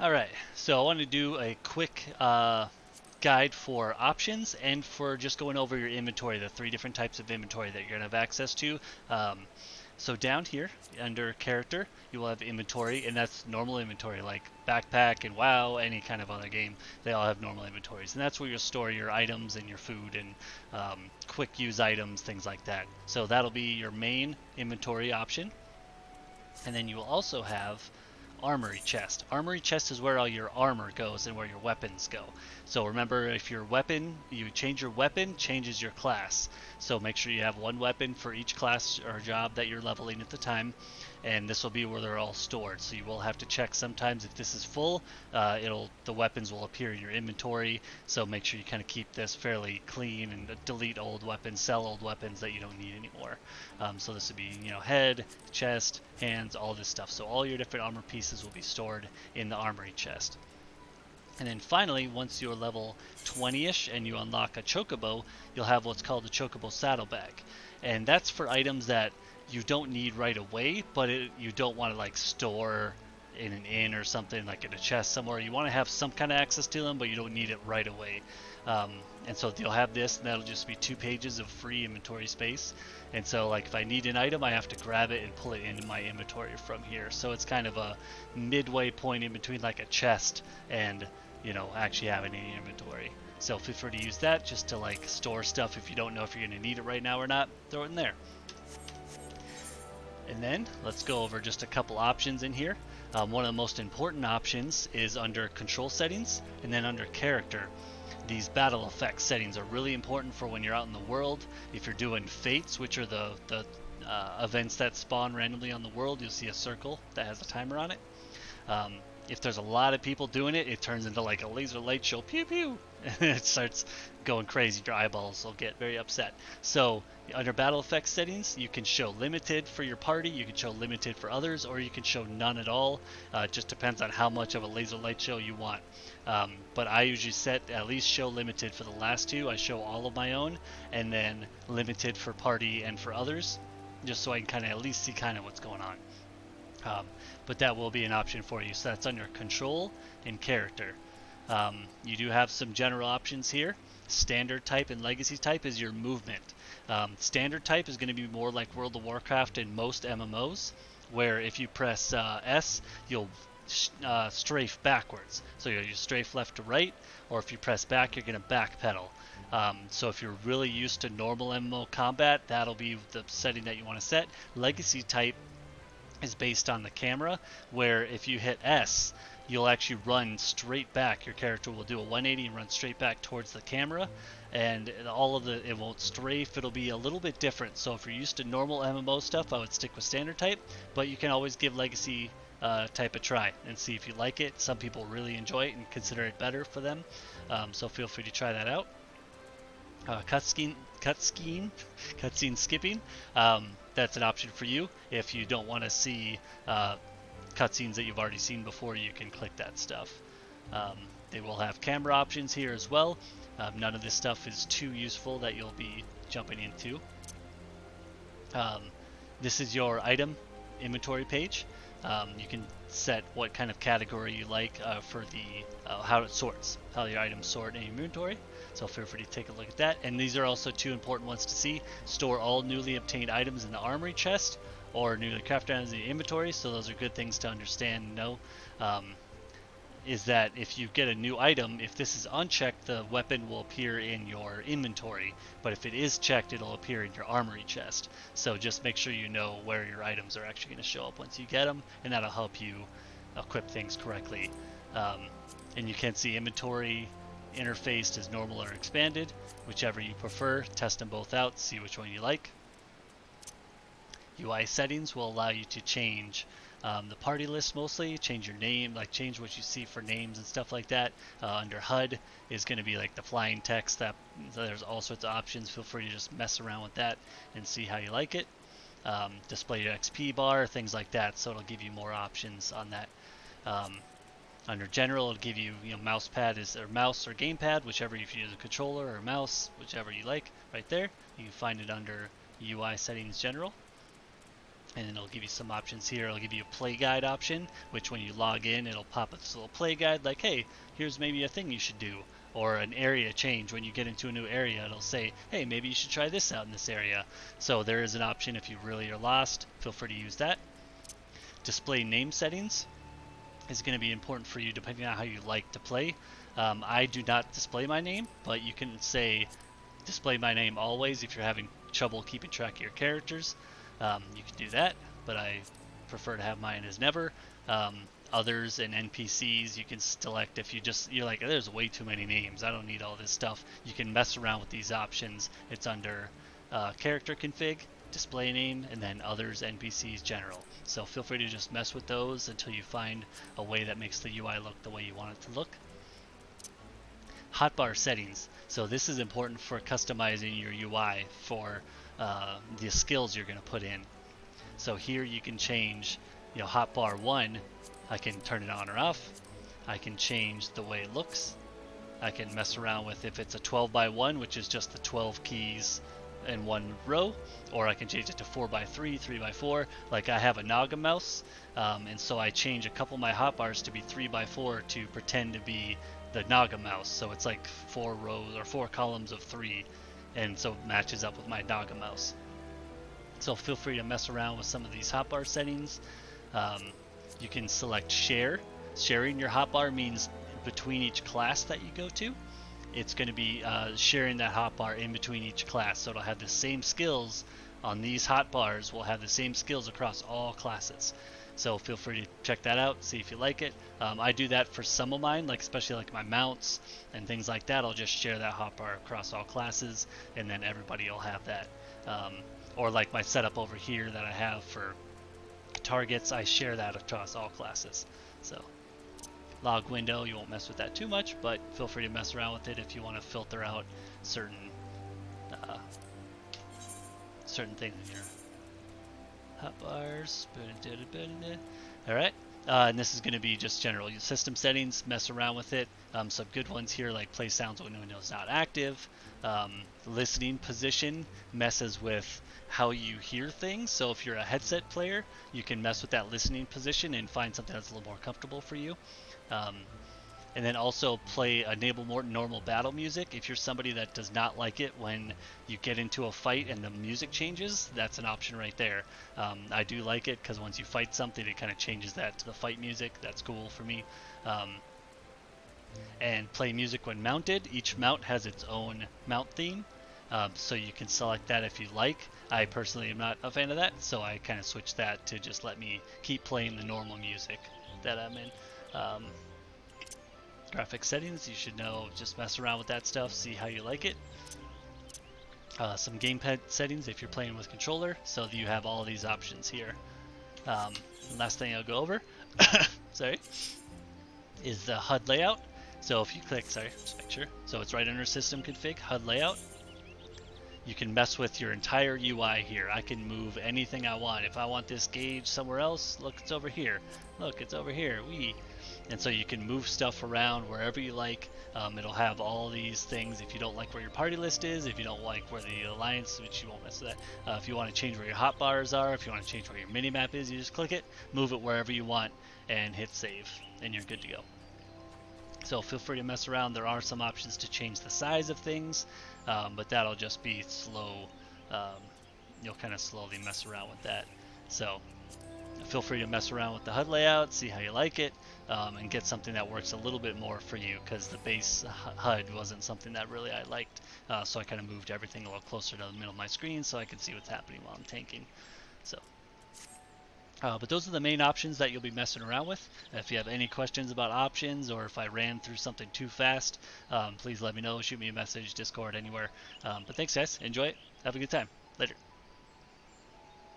Alright, so I want to do a quick guide for options and for just going over your inventory, the three different types of inventory that you're going to have access to. Um, so down here under character, you will have inventory, and that's normal inventory like backpack and WoW, any kind of other game. They all have normal inventories, and that's where you'll store your items and your food and quick use items, things like that. So that'll be your main inventory option. And then you will also have Armory Chest. Armory Chest is where all your armor goes and where your weapons go. So remember, if your weapon, you change your weapon, changes your class. So make sure you have one weapon for each class or job that you're leveling at the time, and this will be where they're all stored. So you will have to check sometimes if this is full. The weapons will appear in your inventory. So make sure you kind of keep this fairly clean and delete old weapons, sell old weapons that you don't need anymore. So this would be head, chest, hands, all this stuff. So all your different armor pieces will be stored in the armory chest. And then finally, once you're level 20-ish and you unlock a chocobo, you'll have what's called the chocobo saddlebag. And that's for items that you don't need right away, but you don't want to like store in an inn or something, like in a chest somewhere. You want to have some kind of access to them, but you don't need it right away. And so you'll have this, and that'll just be 2 pages of free inventory space. And so like if I need an item, I have to grab it and pull it into my inventory from here. So it's kind of a midway point in between like a chest and actually having any inventory. So feel free to use that just to like store stuff if you don't know if you're going to need it right now or not. Throw it in there. And then let's go over just a couple options in here. One of the most important options is under control settings, and then under character. These battle effects settings are really important for when you're out in the world. If you're doing fates, which are the events that spawn randomly on the world, you'll see a circle that has a timer on it. If there's a lot of people doing it, it turns into like a laser light show, pew pew, and it starts going crazy. Your eyeballs will get very upset. So under battle effects settings, you can show limited for your party, you can show limited for others, or you can show none at all. It just depends on how much of a laser light show you want. But I usually set at least show limited for the last two. I show all of my own, and then limited for party and for others, just so I can kind of at least see kind of what's going on. But that will be an option for you. So that's under control and character. You do have some general options here. Standard type and legacy type is your movement. Standard type is going to be more like World of Warcraft and most MMOs, where if you press S, you'll strafe backwards. So you strafe left to right, or if you press back, you're going to backpedal. So if you're really used to normal MMO combat, that'll be the setting that you want to set. Legacy type is based on the camera, where if you hit S, you'll actually run straight back. Your character will do a 180 and run straight back towards the camera, and it won't strafe. It'll be a little bit different. So if you're used to normal MMO stuff, I would stick with standard type, but you can always give legacy type a try and see if you like it. Some people really enjoy it and consider it better for them, so feel free to try that out. Cutscene skipping. That's an option for you. If you don't want to see cutscenes that you've already seen before, you can click that stuff. They will have camera options here as well. None of this stuff is too useful that you'll be jumping into. This is your item inventory page. You can set what kind of category you like for the how it sorts, how your items sort in inventory. So feel free to take a look at that. And these are also 2 important ones to see. Store all newly obtained items in the armory chest, or newly crafted items in the inventory. So those are good things to understand and know. Is that if you get a new item, if this is unchecked, the weapon will appear in your inventory. But if it is checked, it'll appear in your armory chest. So just make sure you know where your items are actually going to show up once you get them, and that'll help you equip things correctly. And you can see inventory interfaced as normal or expanded, whichever you prefer. Test them both out, see which one you like. UI settings will allow you to change the party list mostly, change your name, like change what you see for names and stuff like that. Under HUD is going to be like the flying text. There's all sorts of options. Feel free to just mess around with that and see how you like it. Display your XP bar, things like that, so it'll give you more options on that. Under general, it'll give you, mouse pad or mouse or gamepad, whichever, if you use a controller or a mouse, whichever you like, right there. You can find it under UI settings general. and it'll give you some options here. It'll give you a play guide option, which when you log in, it'll pop up this little play guide like, hey, here's maybe a thing you should do, or an area change. When you get into a new area, it'll say, hey, maybe you should try this out in this area. So there is an option if you really are lost. Feel free to use that. Display name settings is going to be important for you depending on how you like to play. I do not display my name, but you can say display my name always if you're having trouble keeping track of your characters. You can do that, but I prefer to have mine as never. Others and NPCs, you can select if you're like, there's way too many names, I don't need all this stuff. You can mess around with these options. It's under character config, display name, and then others, NPCs, general. So feel free to just mess with those until you find a way that makes the UI look the way you want it to look. Hotbar settings. So this is important for customizing your UI for the skills you're going to put in. So here you can change, hotbar 1, I can turn it on or off. I can change the way it looks. I can mess around with if it's a 12x1, which is just the 12 keys in one row, or I can change it to 4x3, 3x4. Like I have a Naga mouse, and so I change a couple of my hotbars to be 3x4 to pretend to be the Naga mouse. So it's like 4 rows or 4 columns of 3, and so it matches up with my Naga mouse. So feel free to mess around with some of these hotbar settings. You can select share. Sharing your hotbar means between each class that you go to, it's going to be sharing that hotbar in between each class. So it'll have the same skills on these hotbars, will have the same skills across all classes. So feel free to check that out, see if you like it. I do that for some of mine, like especially like my mounts and things like that. I'll just share that hotbar across all classes, and then everybody will have that. Or like my setup over here that I have for targets, I share that across all classes. So log window, you won't mess with that too much, but feel free to mess around with it if you want to filter out certain things in your hotbars. All right, and this is going to be just general system settings. Mess around with it. Some good ones here like play sounds when Windows not active. Listening position messes with how you hear things. So if you're a headset player, you can mess with that listening position and find something that's a little more comfortable for you. And then also enable more normal battle music. If you're somebody that does not like it when you get into a fight and the music changes, that's an option right there. I do like it because once you fight something, it kind of changes that to the fight music. That's cool for me. And play music when mounted. Each mount has its own mount theme, so you can select that if you like. I personally am not a fan of that, so I kind of switched that to just let me keep playing the normal music that I'm in. Graphic settings, you should know, just mess around with that stuff, see how you like it. Some gamepad settings if you're playing with controller, so you have all these options here. Last thing I'll go over sorry, is the HUD layout. So if you click, just make sure, so it's right under system config, HUD layout. You can mess with your entire UI here. I can move anything I want. If I want this gauge somewhere else, look, it's over here. Look, it's over here. And so you can move stuff around wherever you like. It'll have all these things. If you don't like where your party list is, if you don't like where the alliance, which you won't mess with that. If you want to change where your hotbars are, if you want to change where your minimap is, you just click it, move it wherever you want, and hit save, and you're good to go. So feel free to mess around. There are some options to change the size of things, but that'll just be slow. You'll kind of slowly mess around with that. So feel free to mess around with the HUD layout, see how you like it, and get something that works a little bit more for you, because the base HUD wasn't something that really I liked. So I kind of moved everything a little closer to the middle of my screen so I can see what's happening while I'm tanking. So. But those are the main options that you'll be messing around with. If you have any questions about options, or if I ran through something too fast, please let me know. Shoot me a message, Discord, anywhere. But thanks, guys. Enjoy it. Have a good time. Later.